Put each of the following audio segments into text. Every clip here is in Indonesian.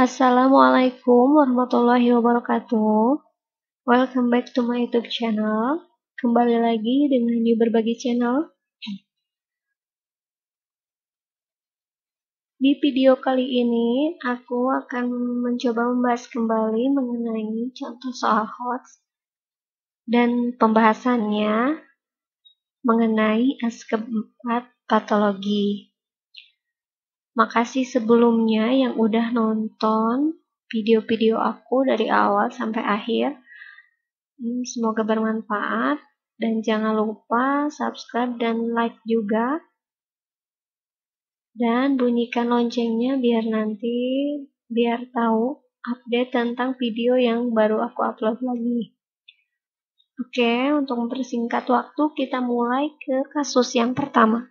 Assalamualaikum warahmatullahi wabarakatuh. Welcome back to my YouTube channel. Kembali lagi dengan di Berbagi Channel. Di video kali ini, aku akan mencoba membahas kembali mengenai contoh soal hoax dan pembahasannya mengenai aspek 4 patologi. Makasih sebelumnya yang udah nonton video-video aku dari awal sampai akhir. Semoga bermanfaat dan jangan lupa subscribe dan like juga. Dan bunyikan loncengnya biar tahu update tentang video yang baru aku upload lagi. Oke, untuk mempersingkat waktu kita mulai ke kasus yang pertama.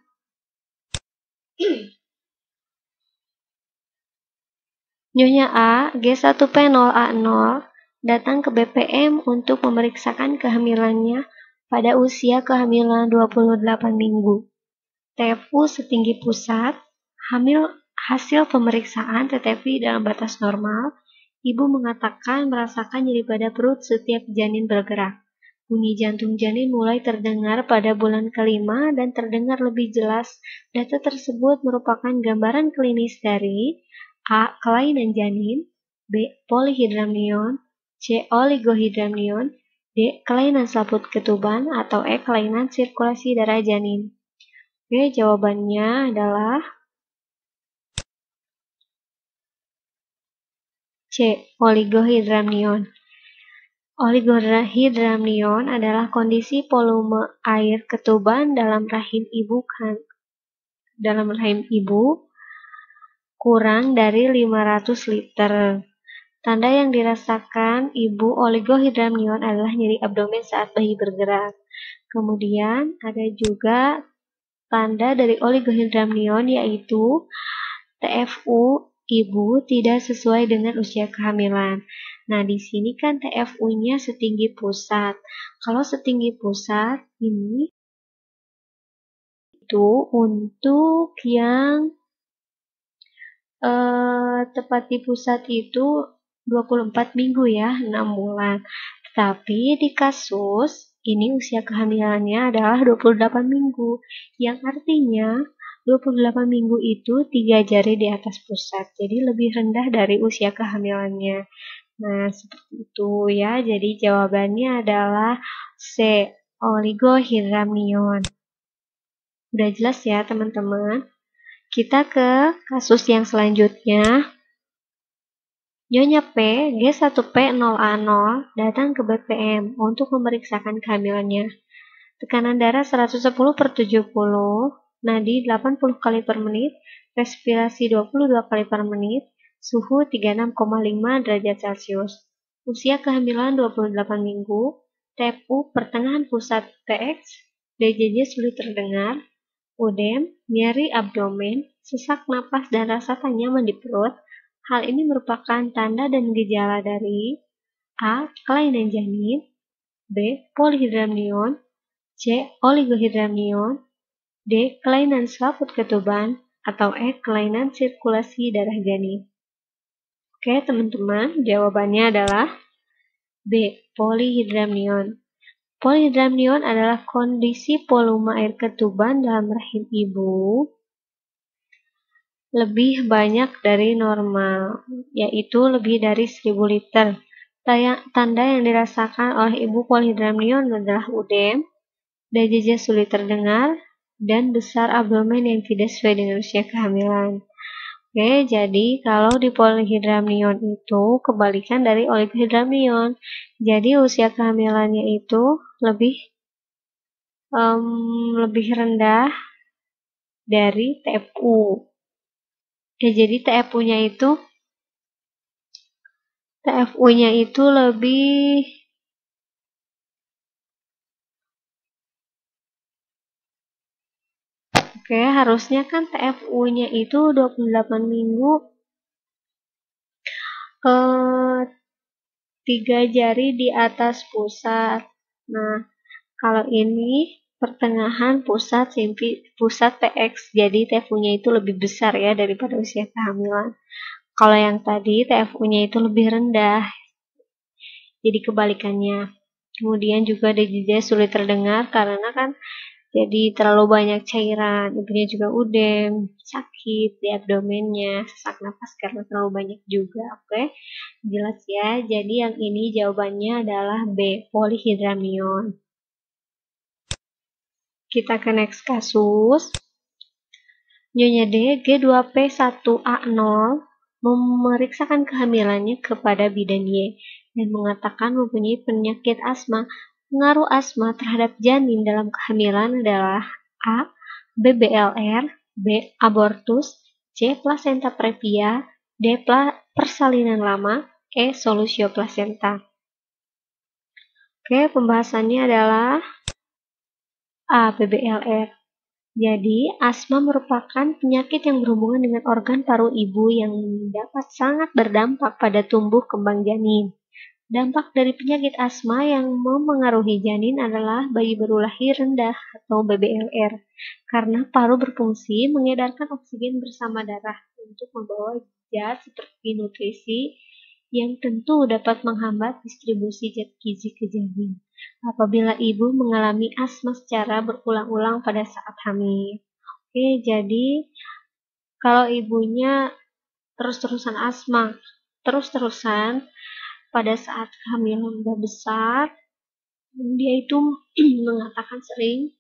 Nyonya A, G1P0A0 datang ke BPM untuk memeriksakan kehamilannya pada usia kehamilan 28 minggu. TFU setinggi pusat, hasil pemeriksaan TTV dalam batas normal. Ibu mengatakan merasakan nyeri pada perut setiap janin bergerak. Bunyi jantung janin mulai terdengar pada bulan kelima dan terdengar lebih jelas. Data tersebut merupakan gambaran klinis dari A. Kelainan janin, B. Polihidramnion, C. Oligohidramnion, D. Kelainan selaput ketuban, atau E. Kelainan sirkulasi darah janin. Oke, jawabannya adalah C. Oligohidramnion. Oligohidramnion adalah kondisi volume air ketuban dalam rahim ibu kurang dari 500 liter. Tanda yang dirasakan ibu oligohidramnion adalah nyeri abdomen saat bayi bergerak. Kemudian ada juga tanda dari oligohidramnion yaitu TFU ibu tidak sesuai dengan usia kehamilan. Nah, di sini kan TFU-nya setinggi pusat. Kalau setinggi pusat ini itu untuk yang tepat di pusat itu 24 minggu ya, 6 bulan. Tetapi di kasus ini usia kehamilannya adalah 28 minggu, yang artinya 28 minggu itu 3 jari di atas pusat, jadi lebih rendah dari usia kehamilannya. Nah, seperti itu ya. Jadi jawabannya adalah C. Oligohidramnion. Udah jelas ya teman-teman? Kita ke kasus yang selanjutnya. Nyonya P, G1P0A0 datang ke BPM untuk memeriksakan kehamilannya. Tekanan darah 110/70, nadi 80 kali per menit, respirasi 22 kali per menit, suhu 36,5 derajat Celcius. Usia kehamilan 28 minggu, TFU pertengahan pusat PX, DJJ sulit terdengar, udem, nyeri abdomen, sesak napas dan rasa tak nyaman di perut. Hal ini merupakan tanda dan gejala dari A. Kelainan janin, B. Polihidramnion, C. Oligohidramnion, D. Kelainan selaput ketuban, atau E. Kelainan sirkulasi darah janin. Oke teman-teman, jawabannya adalah B. Polihidramnion. Polihidramnion adalah kondisi volume air ketuban dalam rahim ibu lebih banyak dari normal, yaitu lebih dari 1000 liter. Tanda yang dirasakan oleh ibu polihidramnion adalah udem, DJJ sulit terdengar, dan besar abdomen yang tidak sesuai dengan usia kehamilan. Oke, jadi kalau di polihidramnion itu kebalikan dari oligohidramnion. Jadi usia kehamilannya itu lebih rendah dari TFU. Ya, jadi TFU-nya itu lebih Oke, harusnya kan TFU-nya itu 28 minggu 3 jari di atas pusat. Nah, kalau ini pertengahan pusat PX, jadi TFU-nya itu lebih besar ya daripada usia kehamilan. Kalau yang tadi TFU-nya itu lebih rendah, jadi kebalikannya. Kemudian juga DJJ sulit terdengar karena kan jadi terlalu banyak cairan, ibunya juga udem, sakit di abdomennya, sesak napas karena terlalu banyak juga. Oke, jelas ya. Jadi yang ini jawabannya adalah B, polihidramion. Kita ke next kasus. Nyonya D, G2P1A0 memeriksakan kehamilannya kepada bidan Y dan mengatakan mempunyai penyakit asma. Pengaruh asma terhadap janin dalam kehamilan adalah A. BBLR, B. Abortus, C. Plasenta previa, D. Persalinan lama, E. Solusio plasenta. Oke, pembahasannya adalah A. BBLR. Jadi, asma merupakan penyakit yang berhubungan dengan organ paru ibu yang dapat sangat berdampak pada tumbuh kembang janin. Dampak dari penyakit asma yang memengaruhi janin adalah bayi baru lahir rendah atau BBLR, karena paru berfungsi mengedarkan oksigen bersama darah untuk membawa zat seperti nutrisi yang tentu dapat menghambat distribusi zat gizi ke janin. Apabila ibu mengalami asma secara berulang-ulang pada saat hamil. Oke, jadi kalau ibunya terus-terusan asma, terus-terusan pada saat kehamilan udah besar, dia itu mengatakan sering,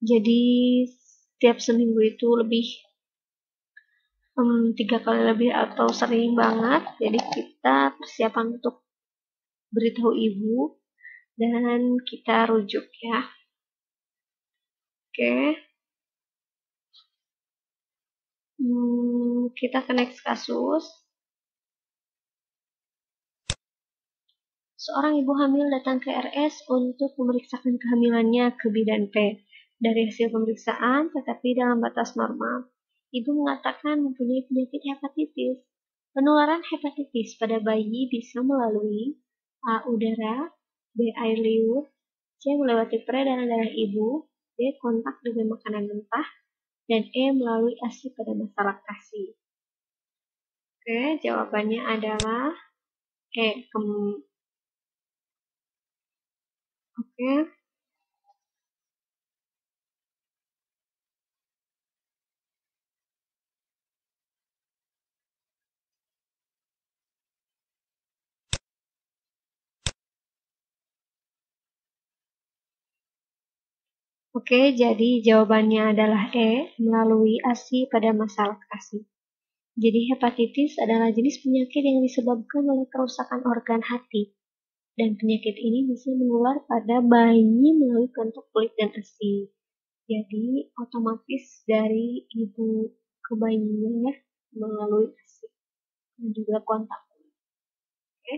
jadi setiap seminggu itu lebih 3 kali lebih atau sering banget. Jadi kita persiapan untuk beritahu ibu dan kita rujuk ya. Oke. Kita ke next kasus. Seorang ibu hamil datang ke RS untuk memeriksakan kehamilannya ke bidan P. Dari hasil pemeriksaan, tetapi dalam batas normal, ibu mengatakan mempunyai penyakit hepatitis. Penularan hepatitis pada bayi bisa melalui A. Udara, B. Air liur, C. Melewati peredaran darah ibu, D. Kontak dengan makanan mentah, dan E. Melalui ASI pada masa laktasi. Oke, jawabannya adalah E. Oke. Oke, jadi jawabannya adalah E, melalui ASI pada masa laktasi. Jadi hepatitis adalah jenis penyakit yang disebabkan oleh kerusakan organ hati. Dan penyakit ini bisa menular pada bayi melalui kontak kulit dan ASI. Jadi otomatis dari ibu ke bayinya ya, melalui ASI dan juga kontak kulit. Oke,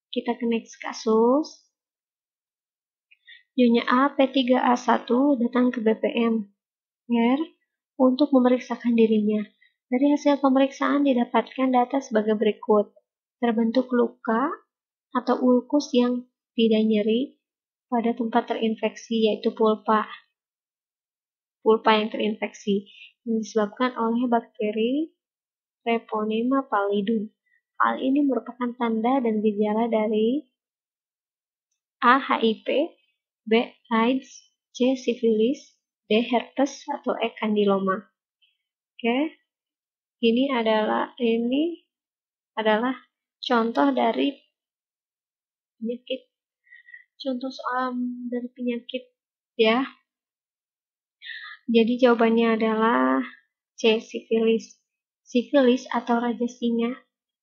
kita ke next kasus. Nyonya A P3A1 datang ke BPM R untuk memeriksakan dirinya. Dari hasil pemeriksaan didapatkan data sebagai berikut. Terbentuk luka atau ulkus yang tidak nyeri pada tempat terinfeksi, yaitu pulpa yang terinfeksi, yang disebabkan oleh bakteri Treponema pallidum. Hal ini merupakan tanda dan gejala dari A. HIV, B. AIDS, C. Sifilis, D. Herpes, atau E. Kandiloma. Oke, ini adalah contoh dari penyakit, contoh soal dari penyakit ya. Jadi jawabannya adalah C. Sifilis. Sifilis atau raja singa,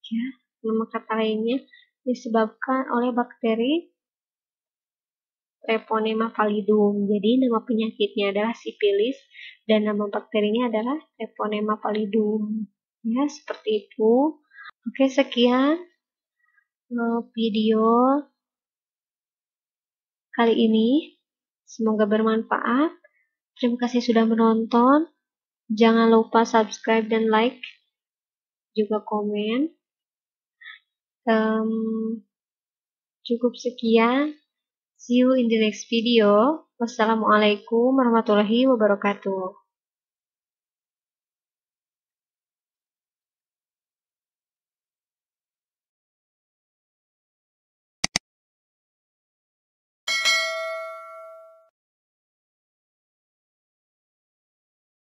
ya, nama kata lainnya, disebabkan oleh bakteri Treponema pallidum. Jadi nama penyakitnya adalah sifilis dan nama bakterinya adalah Treponema pallidum. Ya, seperti itu. Oke, sekian video kali ini. Semoga bermanfaat. Terima kasih sudah menonton. Jangan lupa subscribe dan like, juga komen. Cukup sekian. See you in the next video. Wassalamualaikum warahmatullahi wabarakatuh.